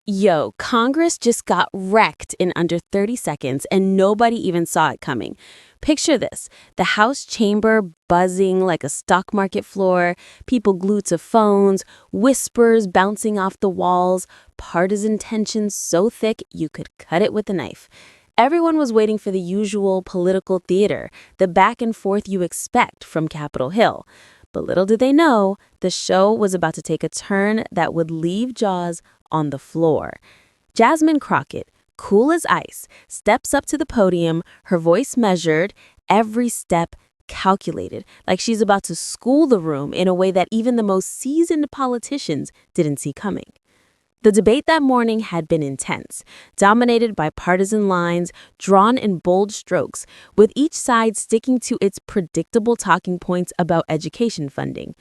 Yo, Congress just got wrecked in under 30 seconds and nobody even saw it coming. Picture this, the House chamber buzzing like a stock market floor, people glued to phones, whispers bouncing off the walls, partisan tension so thick you could cut it with a knife. Everyone was waiting for the usual political theater, the back and forth you expect from Capitol Hill. But little did they know, the show was about to take a turn that would leave jaws on the floor. Jasmine Crockett, cool as ice, steps up to the podium, her voice measured, every step calculated, like she's about to school the room in a way that even the most seasoned politicians didn't see coming. The debate that morning had been intense, dominated by partisan lines drawn in bold strokes, with each side sticking to its predictable talking points about education funding.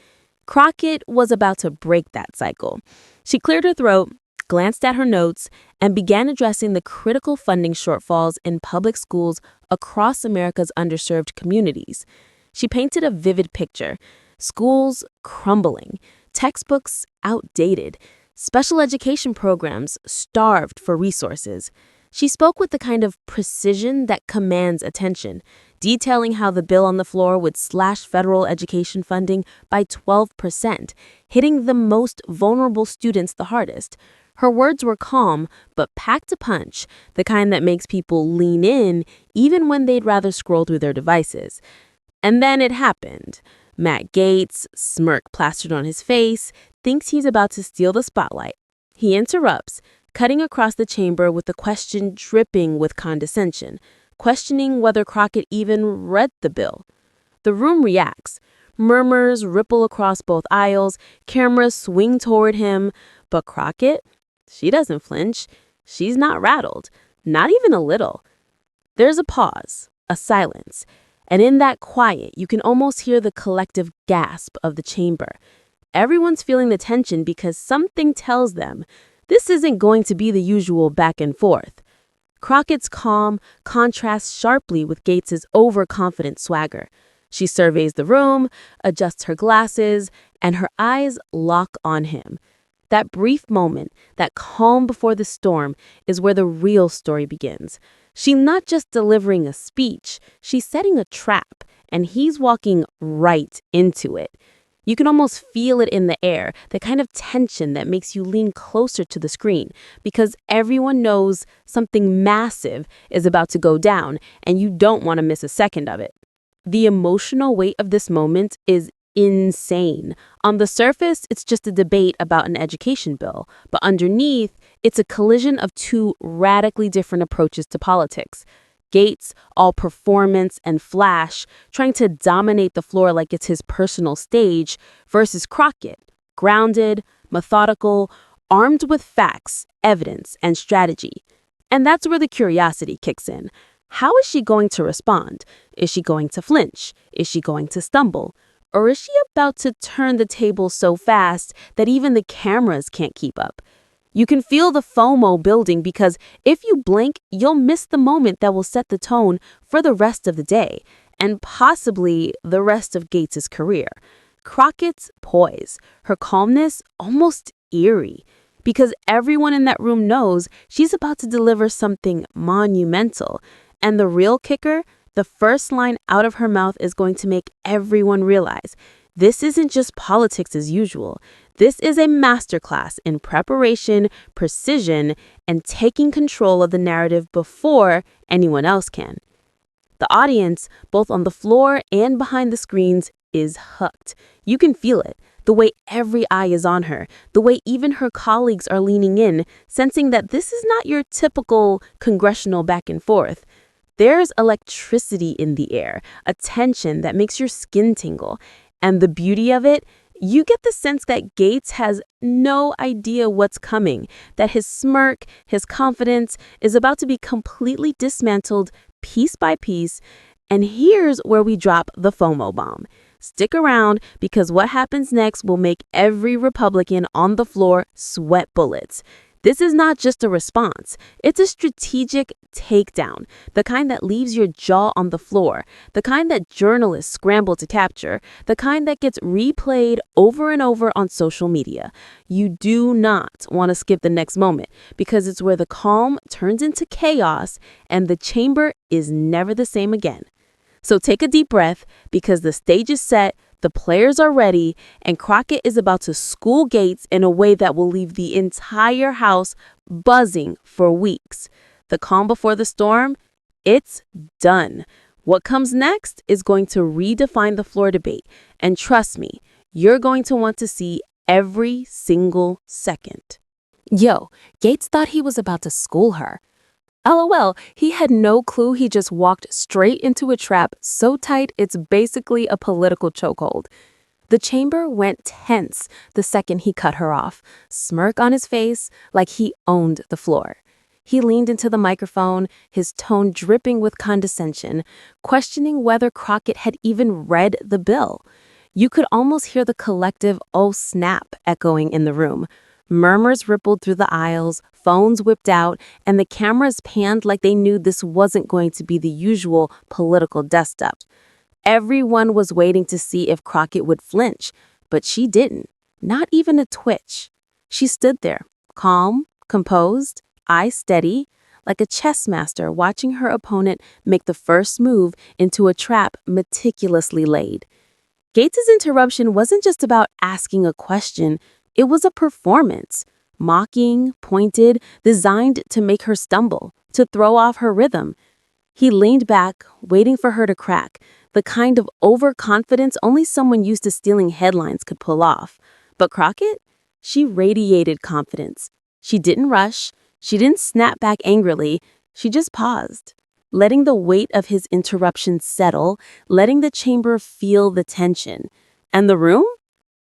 Crockett was about to break that cycle. She cleared her throat, glanced at her notes, and began addressing the critical funding shortfalls in public schools across America's underserved communities. She painted a vivid picture: schools crumbling, textbooks outdated, special education programs starved for resources. She spoke with the kind of precision that commands attention, detailing how the bill on the floor would slash federal education funding by 12%, hitting the most vulnerable students the hardest. Her words were calm, but packed a punch, the kind that makes people lean in even when they'd rather scroll through their devices. And then it happened. Matt Gaetz, smirk plastered on his face, thinks he's about to steal the spotlight. He interrupts, cutting across the chamber with a question dripping with condescension, questioning whether Crockett even read the bill. The room reacts. Murmurs ripple across both aisles, cameras swing toward him, but Crockett? She doesn't flinch. She's not rattled, not even a little. There's a pause, a silence, and in that quiet, you can almost hear the collective gasp of the chamber. Everyone's feeling the tension because something tells them this isn't going to be the usual back and forth. Crockett's calm contrasts sharply with Gaetz's overconfident swagger. She surveys the room, adjusts her glasses, and her eyes lock on him. That brief moment, that calm before the storm, is where the real story begins. She's not just delivering a speech, she's setting a trap, and he's walking right into it. You can almost feel it in the air, the kind of tension that makes you lean closer to the screen, because everyone knows something massive is about to go down, and you don't want to miss a second of it. The emotional weight of this moment is insane. On the surface, it's just a debate about an education bill, but underneath, it's a collision of two radically different approaches to politics. Gaetz, all performance and flash, trying to dominate the floor like it's his personal stage, versus Crockett, grounded, methodical, armed with facts, evidence, and strategy. And that's where the curiosity kicks in. How is she going to respond? Is she going to flinch? Is she going to stumble? Or is she about to turn the table so fast that even the cameras can't keep up? You can feel the FOMO building because if you blink, you'll miss the moment that will set the tone for the rest of the day and possibly the rest of Gaetz's career. Crockett's poise, her calmness almost eerie, because everyone in that room knows she's about to deliver something monumental. And the real kicker, the first line out of her mouth is going to make everyone realize this isn't just politics as usual. This is a masterclass in preparation, precision, and taking control of the narrative before anyone else can. The audience, both on the floor and behind the screens, is hooked. You can feel it, the way every eye is on her, the way even her colleagues are leaning in, sensing that this is not your typical congressional back and forth. There's electricity in the air, a tension that makes your skin tingle. And the beauty of it, you get the sense that Gaetz has no idea what's coming, that his smirk, his confidence is about to be completely dismantled piece by piece. And here's where we drop the FOMO bomb. Stick around because what happens next will make every Republican on the floor sweat bullets. This is not just a response. It's a strategic takedown, the kind that leaves your jaw on the floor, the kind that journalists scramble to capture, the kind that gets replayed over and over on social media. You do not want to skip the next moment because it's where the calm turns into chaos and the chamber is never the same again. So take a deep breath because the stage is set, the players are ready, and Crockett is about to school Gaetz in a way that will leave the entire house buzzing for weeks. The calm before the storm, it's done. What comes next is going to redefine the floor debate. And trust me, you're going to want to see every single second. Yo, Gaetz thought he was about to school her. LOL, he had no clue he just walked straight into a trap so tight it's basically a political chokehold. The chamber went tense the second he cut her off, smirk on his face like he owned the floor. He leaned into the microphone, his tone dripping with condescension, questioning whether Crockett had even read the bill. You could almost hear the collective "oh snap" echoing in the room. Murmurs rippled through the aisles, phones whipped out, and the cameras panned like they knew this wasn't going to be the usual political dust-up. Everyone was waiting to see if Crockett would flinch, but she didn't, not even a twitch. She stood there, calm, composed, eyes steady, like a chess master watching her opponent make the first move into a trap meticulously laid. Gaetz's interruption wasn't just about asking a question. It was a performance, mocking, pointed, designed to make her stumble, to throw off her rhythm. He leaned back, waiting for her to crack, the kind of overconfidence only someone used to stealing headlines could pull off. But Crockett? She radiated confidence. She didn't rush. She didn't snap back angrily. She just paused, letting the weight of his interruption settle, letting the chamber feel the tension. And the room?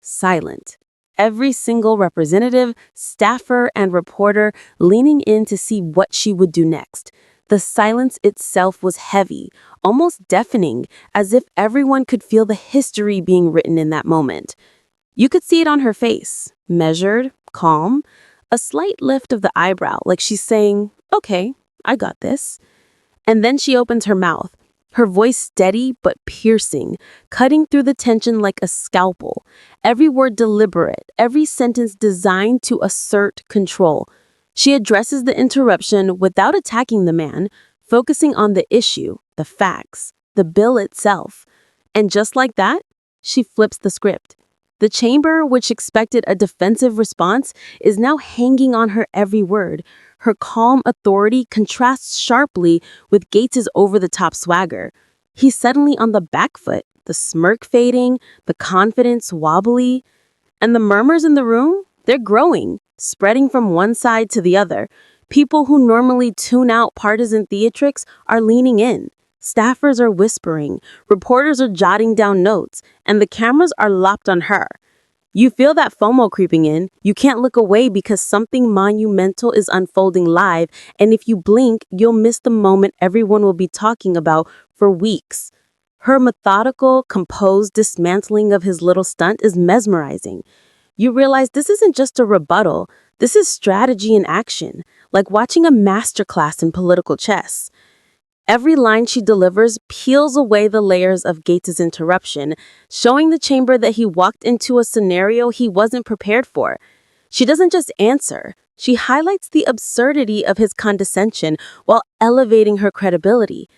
Silent. Every single representative, staffer, and reporter leaning in to see what she would do next. The silence itself was heavy, almost deafening, as if everyone could feel the history being written in that moment. You could see it on her face, measured, calm, a slight lift of the eyebrow, like she's saying, "Okay, I got this." And then she opens her mouth, her voice steady but piercing, cutting through the tension like a scalpel. Every word deliberate, every sentence designed to assert control. She addresses the interruption without attacking the man, focusing on the issue, the facts, the bill itself. And just like that, she flips the script. The chamber, which expected a defensive response, is now hanging on her every word. Her calm authority contrasts sharply with Gaetz's over-the-top swagger. He's suddenly on the back foot, the smirk fading, the confidence wobbly. And the murmurs in the room, they're growing, spreading from one side to the other. People who normally tune out partisan theatrics are leaning in. Staffers are whispering, reporters are jotting down notes, and the cameras are locked on her. You feel that FOMO creeping in. You can't look away because something monumental is unfolding live, and if you blink, you'll miss the moment everyone will be talking about for weeks. Her methodical, composed dismantling of his little stunt is mesmerizing. You realize this isn't just a rebuttal. This is strategy in action, like watching a masterclass in political chess. Every line she delivers peels away the layers of Gaetz's interruption, showing the chamber that he walked into a scenario he wasn't prepared for. She doesn't just answer. She highlights the absurdity of his condescension while elevating her credibility.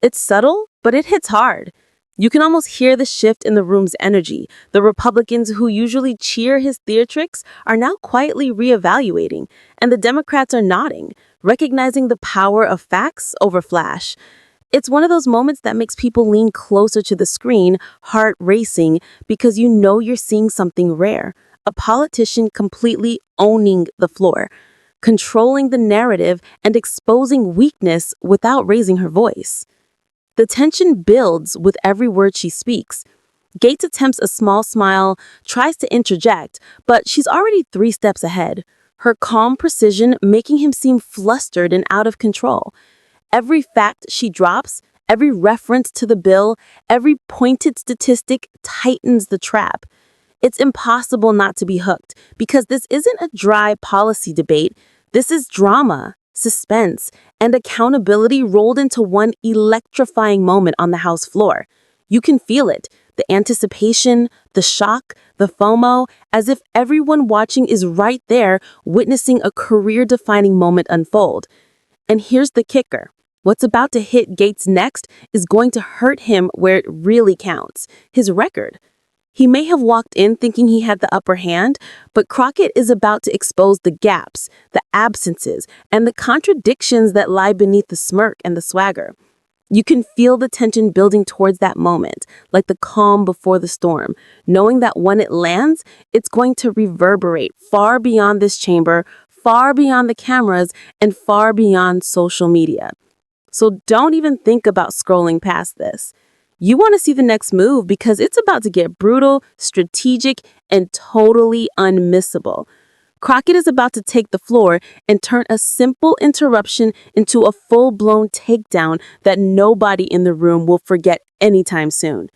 It's subtle, but it hits hard. You can almost hear the shift in the room's energy. The Republicans who usually cheer his theatrics are now quietly reevaluating, and the Democrats are nodding, recognizing the power of facts over flash. It's one of those moments that makes people lean closer to the screen, heart racing, because you know you're seeing something rare. A politician completely owning the floor, controlling the narrative and exposing weakness without raising her voice. The tension builds with every word she speaks. Gaetz attempts a small smile, tries to interject, but she's already 3 steps ahead, her calm precision making him seem flustered and out of control. Every fact she drops, every reference to the bill, every pointed statistic tightens the trap. It's impossible not to be hooked, because this isn't a dry policy debate. This is drama, suspense, and accountability rolled into one electrifying moment on the House floor. You can feel it, the anticipation, the shock, the FOMO, as if everyone watching is right there witnessing a career-defining moment unfold. And here's the kicker. What's about to hit Gaetz next is going to hurt him where it really counts, his record. He may have walked in thinking he had the upper hand, but Crockett is about to expose the gaps, the absences, and the contradictions that lie beneath the smirk and the swagger. You can feel the tension building towards that moment, like the calm before the storm, knowing that when it lands, it's going to reverberate far beyond this chamber, far beyond the cameras, and far beyond social media. So don't even think about scrolling past this. You want to see the next move because it's about to get brutal, strategic, and totally unmissable. Crockett is about to take the floor and turn a simple interruption into a full-blown takedown that nobody in the room will forget anytime soon.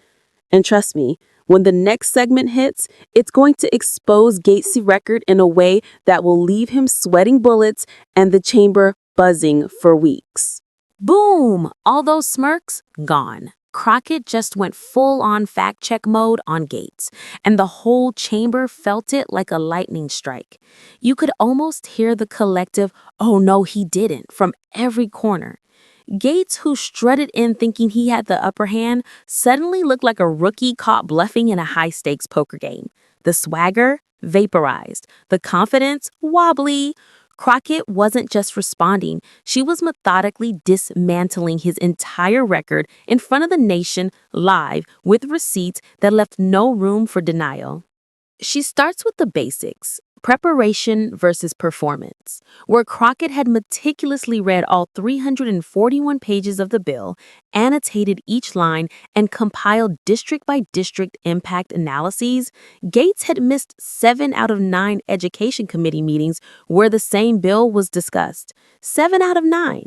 And trust me, when the next segment hits, it's going to expose Gaetz' record in a way that will leave him sweating bullets and the chamber buzzing for weeks. Boom! All those smirks, gone. Crockett just went full-on fact-check mode on Gaetz, and the whole chamber felt it like a lightning strike. You could almost hear the collective, "Oh no, he didn't," from every corner. Gaetz, who strutted in thinking he had the upper hand, suddenly looked like a rookie caught bluffing in a high-stakes poker game. The swagger, vaporized. The confidence, wobbly. Crockett wasn't just responding, she was methodically dismantling his entire record in front of the nation live with receipts that left no room for denial. She starts with the basics, preparation versus performance, where Crockett had meticulously read all 341 pages of the bill, annotated each line, and compiled district-by-district impact analyses. Gaetz had missed 7 out of 9 education committee meetings where the same bill was discussed. 7 out of 9.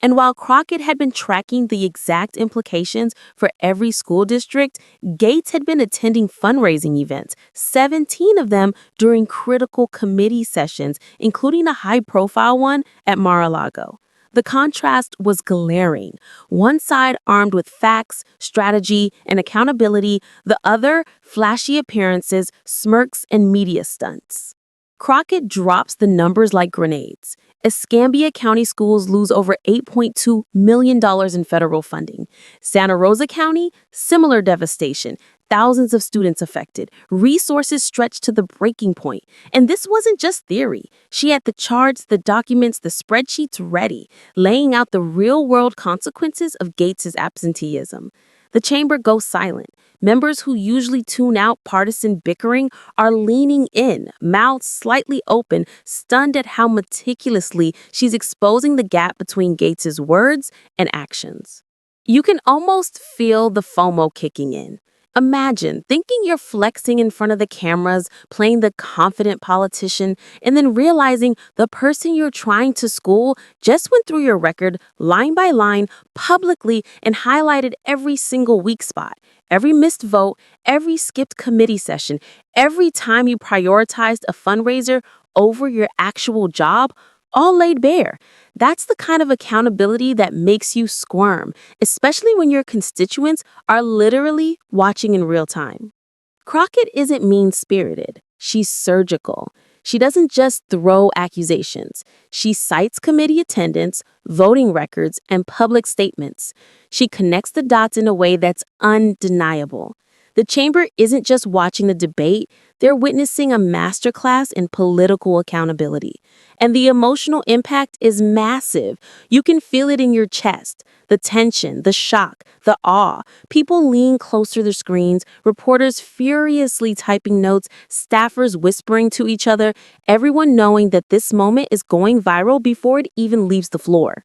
And while Crockett had been tracking the exact implications for every school district, Gaetz had been attending fundraising events, 17 of them during critical committee sessions, including a high-profile one at Mar-a-Lago. The contrast was glaring. One side armed with facts, strategy, and accountability, the other flashy appearances, smirks, and media stunts. Crockett drops the numbers like grenades. Escambia County schools lose over $8.2 million in federal funding. Santa Rosa County, similar devastation. Thousands of students affected. Resources stretched to the breaking point. And this wasn't just theory. She had the charts, the documents, the spreadsheets ready, laying out the real-world consequences of Gaetz' absenteeism. The chamber goes silent. Members who usually tune out partisan bickering are leaning in, mouths slightly open, stunned at how meticulously she's exposing the gap between Gaetz' words and actions. You can almost feel the FOMO kicking in. Imagine thinking you're flexing in front of the cameras, playing the confident politician, and then realizing the person you're trying to school just went through your record line by line publicly and highlighted every single weak spot, every missed vote, every skipped committee session, every time you prioritized a fundraiser over your actual job, all laid bare. That's the kind of accountability that makes you squirm, especially when your constituents are literally watching in real time. Crockett isn't mean-spirited. She's surgical. She doesn't just throw accusations. She cites committee attendance, voting records, and public statements. She connects the dots in a way that's undeniable. The chamber isn't just watching the debate, they're witnessing a masterclass in political accountability. And the emotional impact is massive. You can feel it in your chest. The tension, the shock, the awe. People lean closer to their screens, reporters furiously typing notes, staffers whispering to each other, everyone knowing that this moment is going viral before it even leaves the floor.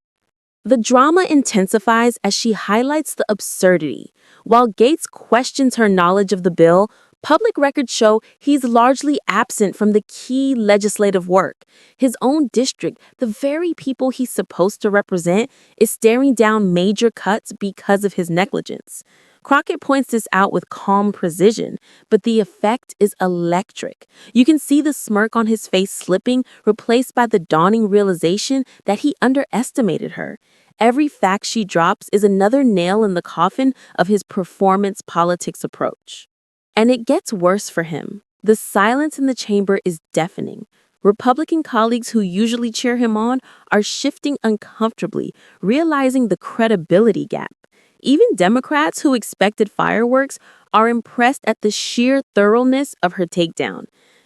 The drama intensifies as she highlights the absurdity. While Gaetz questions her knowledge of the bill, public records show he's largely absent from the key legislative work. His own district, the very people he's supposed to represent, is staring down major cuts because of his negligence. Crockett points this out with calm precision, but the effect is electric. You can see the smirk on his face slipping, replaced by the dawning realization that he underestimated her. Every fact she drops is another nail in the coffin of his performance politics approach. And it gets worse for him. The silence in the chamber is deafening. Republican colleagues who usually cheer him on are shifting uncomfortably, realizing the credibility gap. Even Democrats who expected fireworks are impressed at the sheer thoroughness of her takedown.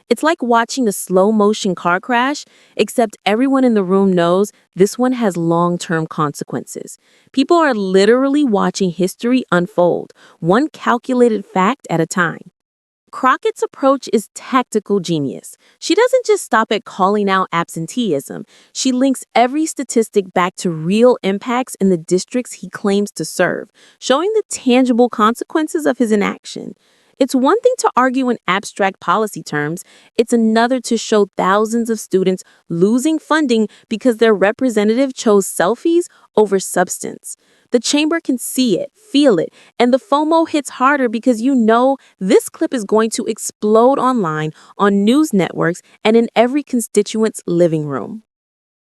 It's like watching a slow-motion car crash, except everyone in the room knows this one has long-term consequences. People are literally watching history unfold, one calculated fact at a time. Crockett's approach is tactical genius. She doesn't just stop at calling out absenteeism. She links every statistic back to real impacts in the districts he claims to serve, showing the tangible consequences of his inaction. It's one thing to argue in abstract policy terms. It's another to show thousands of students losing funding because their representative chose selfies over substance. The chamber can see it, feel it, and the FOMO hits harder because you know this clip is going to explode online, on news networks, and in every constituent's living room.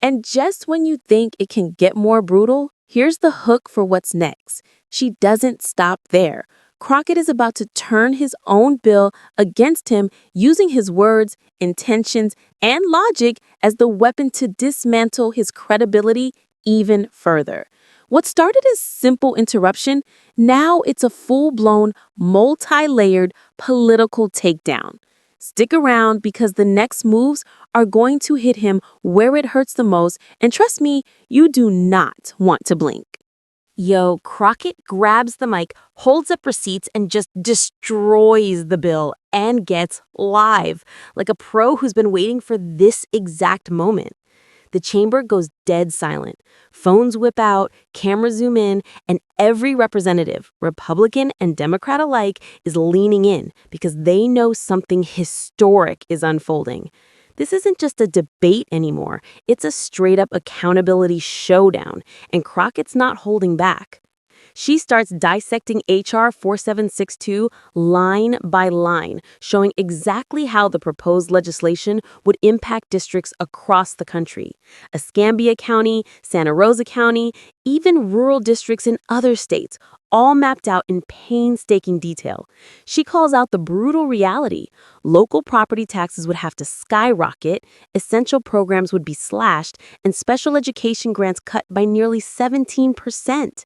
And just when you think it can get more brutal, here's the hook for what's next. She doesn't stop there. Crockett is about to turn his own bill against him using his words, intentions, and logic as the weapon to dismantle his credibility even further. What started as simple interruption, now it's a full-blown, multi-layered political takedown. Stick around because the next moves are going to hit him where it hurts the most, and trust me, you do not want to blink. Yo, Crockett grabs the mic, holds up receipts, and just destroys the bill and gets live, like a pro who's been waiting for this exact moment. The chamber goes dead silent. Phones whip out, cameras zoom in, and every representative, Republican and Democrat alike, is leaning in because they know something historic is unfolding. This isn't just a debate anymore. It's a straight-up accountability showdown, and Crockett's not holding back. She starts dissecting H.R. 4762 line by line, showing exactly how the proposed legislation would impact districts across the country. Escambia County, Santa Rosa County, even rural districts in other states, all mapped out in painstaking detail. She calls out the brutal reality. Local property taxes would have to skyrocket, essential programs would be slashed, and special education grants cut by nearly 17%.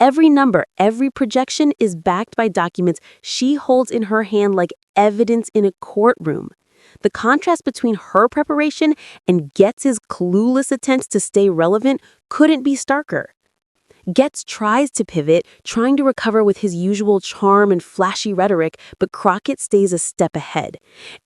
Every number, every projection is backed by documents she holds in her hand like evidence in a courtroom. The contrast between her preparation and Gaetz's clueless attempts to stay relevant couldn't be starker. Gaetz tries to pivot, trying to recover with his usual charm and flashy rhetoric, but Crockett stays a step ahead.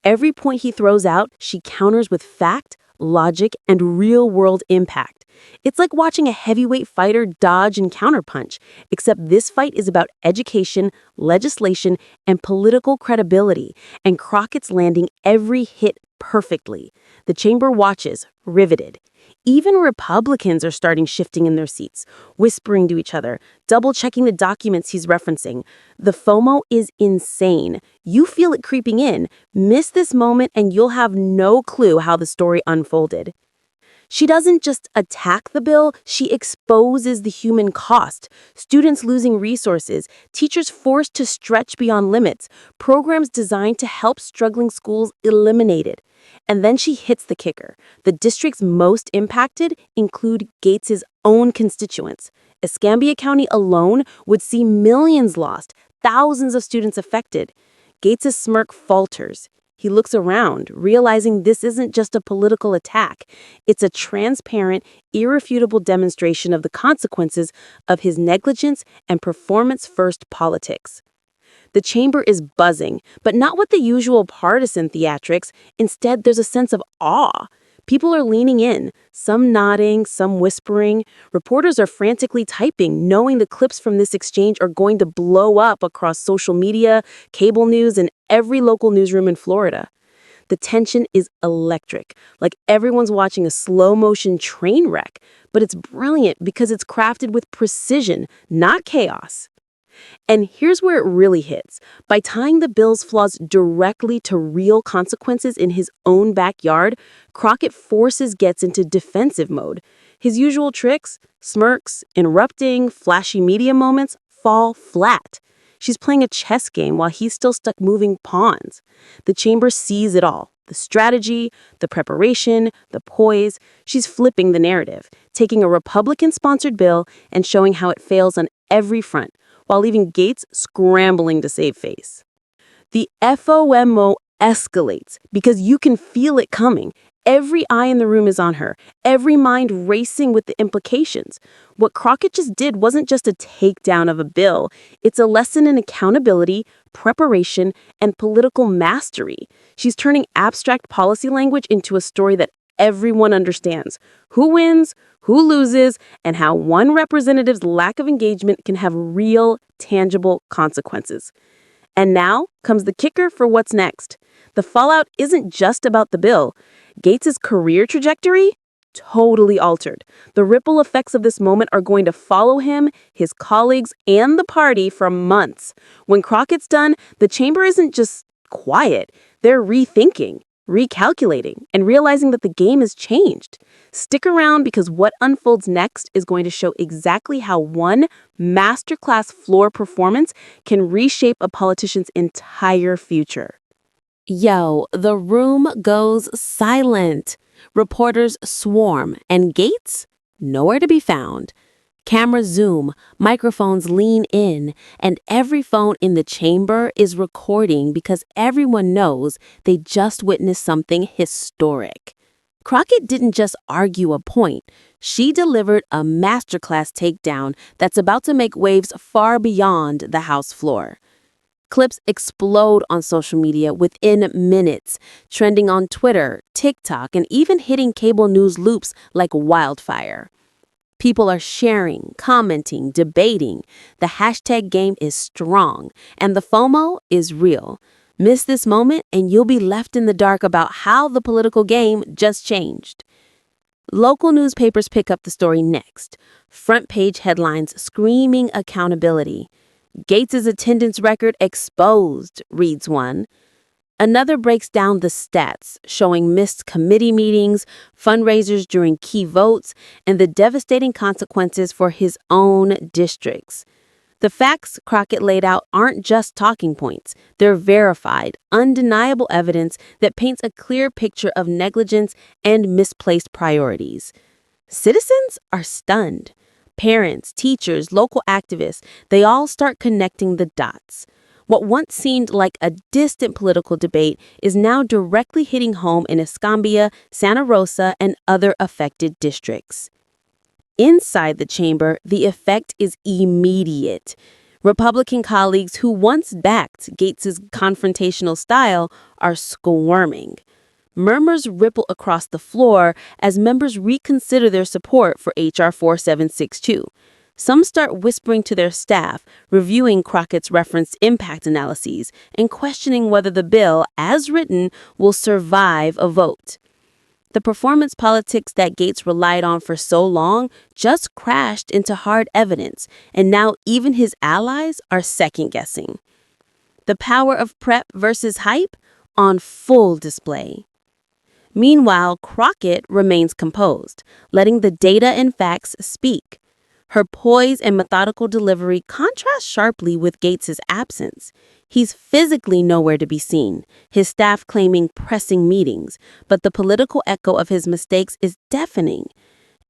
Every point he throws out, she counters with fact, logic, and real-world impact. It's like watching a heavyweight fighter dodge and counterpunch, except this fight is about education, legislation, and political credibility, and Crockett's landing every hit perfectly. The chamber watches, riveted. Even Republicans are starting shifting in their seats, whispering to each other, double-checking the documents he's referencing. The FOMO is insane. You feel it creeping in. Miss this moment and you'll have no clue how the story unfolded. She doesn't just attack the bill, she exposes the human cost. Students losing resources, teachers forced to stretch beyond limits, programs designed to help struggling schools eliminated. And then she hits the kicker. The districts most impacted include Gaetz's own constituents. Escambia County alone would see millions lost, thousands of students affected. Gaetz's smirk falters. He looks around, realizing this isn't just a political attack. It's a transparent, irrefutable demonstration of the consequences of his negligence and performance-first politics. The chamber is buzzing, but not with the usual partisan theatrics. Instead, there's a sense of awe. People are leaning in, some nodding, some whispering. Reporters are frantically typing, knowing the clips from this exchange are going to blow up across social media, cable news, and every local newsroom in Florida. The tension is electric, like everyone's watching a slow-motion train wreck, but it's brilliant because it's crafted with precision, not chaos. And here's where it really hits. By tying the bill's flaws directly to real consequences in his own backyard, Crockett forces Gaetz into defensive mode. His usual tricks, smirks, interrupting, flashy media moments, fall flat. She's playing a chess game while he's still stuck moving pawns. The chamber sees it all. The strategy, the preparation, the poise. She's flipping the narrative, taking a Republican-sponsored bill and showing how it fails on every front, while leaving Gaetz scrambling to save face. The FOMO escalates because you can feel it coming. Every eye in the room is on her, every mind racing with the implications. What Crockett just did wasn't just a takedown of a bill, it's a lesson in accountability, preparation, and political mastery. She's turning abstract policy language into a story that everyone understands. Who wins, who loses, and how one representative's lack of engagement can have real, tangible consequences. And now comes the kicker for what's next. The fallout isn't just about the bill. Gaetz' career trajectory? Totally altered. The ripple effects of this moment are going to follow him, his colleagues, and the party for months. When Crockett's done, the chamber isn't just quiet. They're rethinking, recalculating, and realizing that the game has changed. Stick around because what unfolds next is going to show exactly how one masterclass floor performance can reshape a politician's entire future. Yo, the room goes silent. Reporters swarm, and Gaetz? Nowhere to be found. Cameras zoom, microphones lean in, and every phone in the chamber is recording because everyone knows they just witnessed something historic. Crockett didn't just argue a point. She delivered a masterclass takedown that's about to make waves far beyond the House floor. Clips explode on social media within minutes, trending on Twitter, TikTok, and even hitting cable news loops like wildfire. People are sharing, commenting, debating. The hashtag game is strong, and the FOMO is real. Miss this moment, and you'll be left in the dark about how the political game just changed. Local newspapers pick up the story next. Front page headlines screaming accountability. Gaetz' attendance record exposed, reads one. Another breaks down the stats, showing missed committee meetings, fundraisers during key votes, and the devastating consequences for his own districts. The facts Crockett laid out aren't just talking points. They're verified, undeniable evidence that paints a clear picture of negligence and misplaced priorities. Citizens are stunned. Parents, teachers, local activists, they all start connecting the dots. What once seemed like a distant political debate is now directly hitting home in Escambia, Santa Rosa, and other affected districts. Inside the chamber, the effect is immediate. Republican colleagues who once backed Gaetz' confrontational style are squirming. Murmurs ripple across the floor as members reconsider their support for H.R. 4762. Some start whispering to their staff, reviewing Crockett's referenced impact analyses, and questioning whether the bill, as written, will survive a vote. The performance politics that Gaetz relied on for so long just crashed into hard evidence, and now even his allies are second-guessing. The power of prep versus hype on full display. Meanwhile, Crockett remains composed, letting the data and facts speak. Her poise and methodical delivery contrast sharply with Gaetz' absence. He's physically nowhere to be seen, his staff claiming pressing meetings, but the political echo of his mistakes is deafening.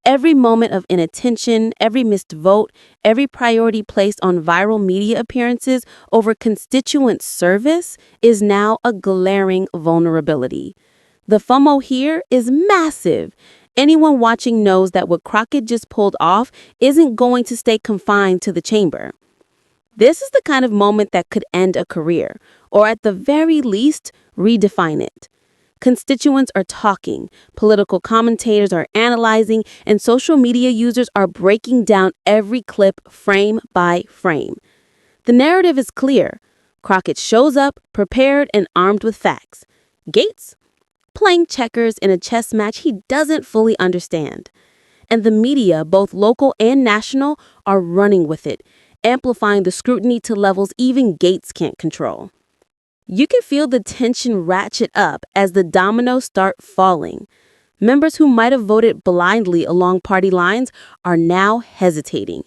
Every moment of inattention, every missed vote, every priority placed on viral media appearances over constituent service is now a glaring vulnerability. The FOMO here is massive. Anyone watching knows that what Crockett just pulled off isn't going to stay confined to the chamber. This is the kind of moment that could end a career, or at the very least, redefine it. Constituents are talking, political commentators are analyzing, and social media users are breaking down every clip frame by frame. The narrative is clear. Crockett shows up, prepared and armed with facts. Gaetz? Playing checkers in a chess match he doesn't fully understand. And the media, both local and national, are running with it. amplifying the scrutiny to levels even Gaetz can't control. You can feel the tension ratchet up as the dominoes start falling. Members who might have voted blindly along party lines are now hesitating.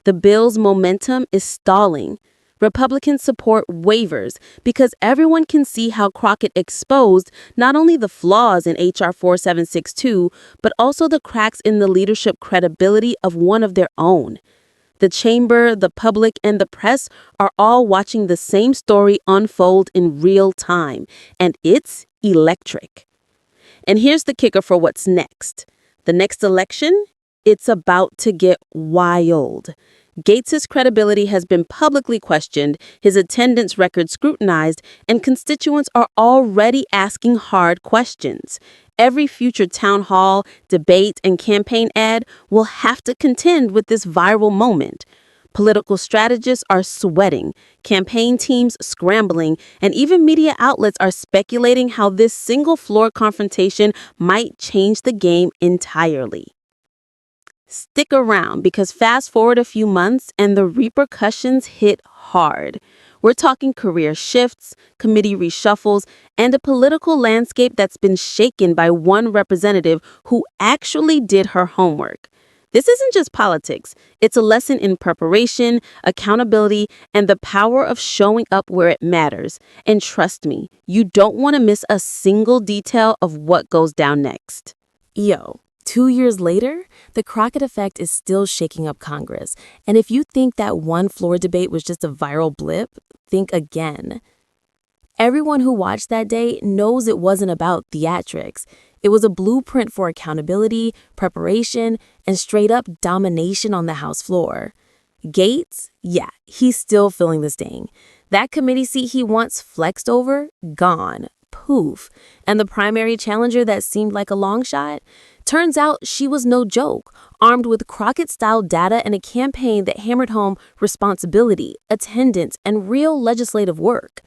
The bill's momentum is stalling. Republican support wavers because everyone can see how Crockett exposed not only the flaws in H.R. 4762, but also the cracks in the leadership credibility of one of their own. The chamber, the public, and the press are all watching the same story unfold in real time, and it's electric. And here's the kicker for what's next. The next election, it's about to get wild. Gaetz's credibility has been publicly questioned, his attendance record scrutinized, and constituents are already asking hard questions. Every future town hall, debate, and campaign ad will have to contend with this viral moment. Political strategists are sweating, campaign teams scrambling, and even media outlets are speculating how this single-floor confrontation might change the game entirely. Stick around because fast forward a few months and the repercussions hit hard. We're talking career shifts, committee reshuffles, and a political landscape that's been shaken by one representative who actually did her homework. This isn't just politics. It's a lesson in preparation, accountability, and the power of showing up where it matters. And trust me, you don't want to miss a single detail of what goes down next. Yo. 2 years later, the Crockett Effect is still shaking up Congress. And if you think that one floor debate was just a viral blip, think again. Everyone who watched that day knows it wasn't about theatrics. It was a blueprint for accountability, preparation, and straight-up domination on the House floor. Gaetz, yeah, he's still feeling the sting. That committee seat he once flexed over, gone. Poof. And the primary challenger that seemed like a long shot? Turns out she was no joke, armed with Crockett-style data and a campaign that hammered home responsibility, attendance, and real legislative work.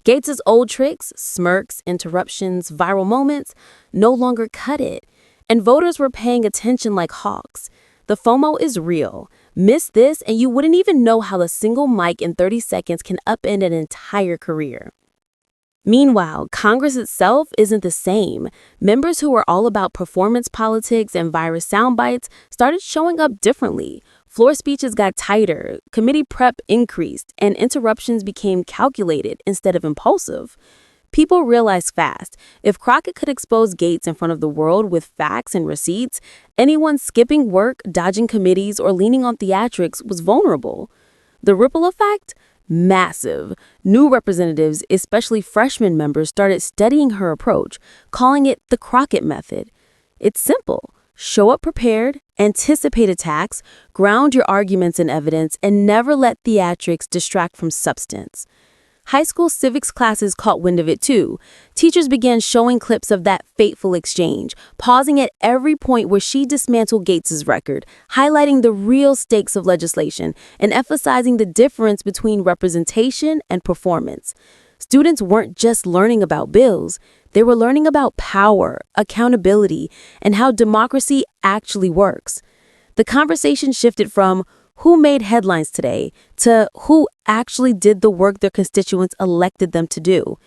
Gaetz's old tricks, smirks, interruptions, viral moments, no longer cut it. And voters were paying attention like hawks. The FOMO is real. Miss this and you wouldn't even know how a single mic in 30 seconds can upend an entire career. Meanwhile, Congress itself isn't the same. Members who were all about performance politics and virus sound bites started showing up differently. Floor speeches got tighter, committee prep increased, and interruptions became calculated instead of impulsive. People realized fast, if Crockett could expose Gaetz in front of the world with facts and receipts, anyone skipping work, dodging committees, or leaning on theatrics was vulnerable. The ripple effect? Massive. New representatives, especially freshman members, started studying her approach, calling it the Crockett method. It's simple. Show up prepared, anticipate attacks, ground your arguments in evidence, and never let theatrics distract from substance. High school civics classes caught wind of it too. Teachers began showing clips of that fateful exchange, pausing at every point where she dismantled Gaetz's record, highlighting the real stakes of legislation and emphasizing the difference between representation and performance. Students weren't just learning about bills, they were learning about power, accountability, and how democracy actually works. The conversation shifted from who made headlines today to who actually did the work their constituents elected them to do.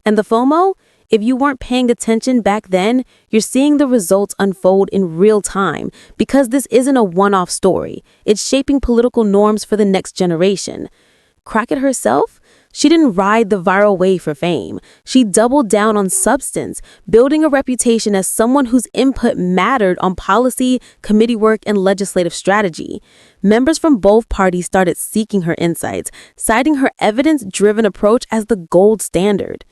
And the FOMO? If you weren't paying attention back then, you're seeing the results unfold in real time because this isn't a one-off story. It's shaping political norms for the next generation. Crockett herself? She didn't ride the viral wave for fame. She doubled down on substance, building a reputation as someone whose input mattered on policy, committee work, and legislative strategy. Members from both parties started seeking her insights, citing her evidence-driven approach as the gold standard.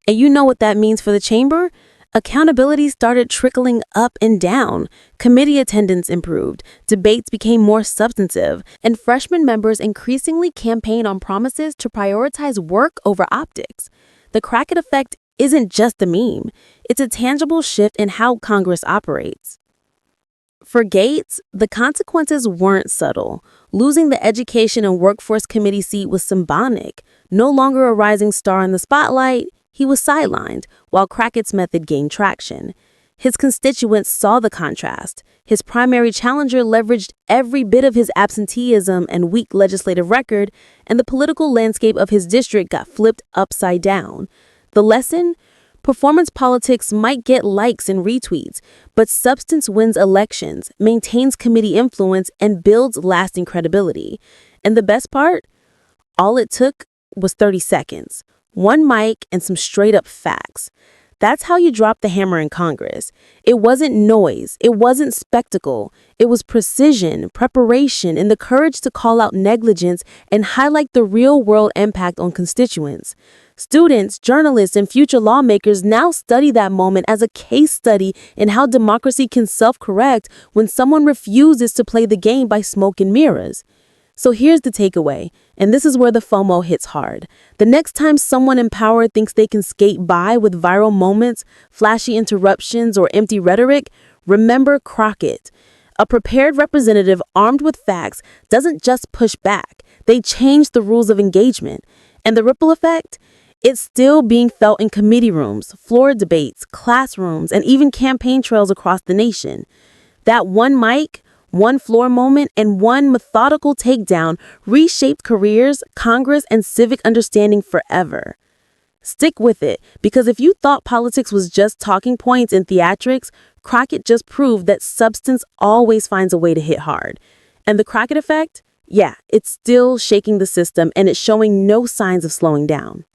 And you know what that means for the chamber? Accountability started trickling up and down. Committee attendance improved, debates became more substantive, and freshman members increasingly campaigned on promises to prioritize work over optics. The Crockett Effect isn't just a meme. It's a tangible shift in how Congress operates. For Gaetz, the consequences weren't subtle. Losing the Education and Workforce Committee seat was symbolic. No longer a rising star in the spotlight, he was sidelined, while Crockett's method gained traction. His constituents saw the contrast. His primary challenger leveraged every bit of his absenteeism and weak legislative record, and the political landscape of his district got flipped upside down. The lesson? Performance politics might get likes and retweets, but substance wins elections, maintains committee influence, and builds lasting credibility. And the best part? All it took was 30 seconds, one mic, and some straight-up facts. That's how you drop the hammer in Congress. It wasn't noise. It wasn't spectacle. It was precision, preparation, and the courage to call out negligence and highlight the real-world impact on constituents. Students, journalists, and future lawmakers now study that moment as a case study in how democracy can self-correct when someone refuses to play the game by smoke and mirrors. So here's the takeaway, and this is where the FOMO hits hard. The next time someone in power thinks they can skate by with viral moments, flashy interruptions, or empty rhetoric, remember Crockett. A prepared representative armed with facts doesn't just push back. They change the rules of engagement. And the ripple effect? It's still being felt in committee rooms, floor debates, classrooms, and even campaign trails across the nation. That one mic, one floor moment, and one methodical takedown reshaped careers, Congress, and civic understanding forever. Stick with it, because if you thought politics was just talking points and theatrics, Crockett just proved that substance always finds a way to hit hard. And the Crockett Effect? Yeah, it's still shaking the system, and it's showing no signs of slowing down.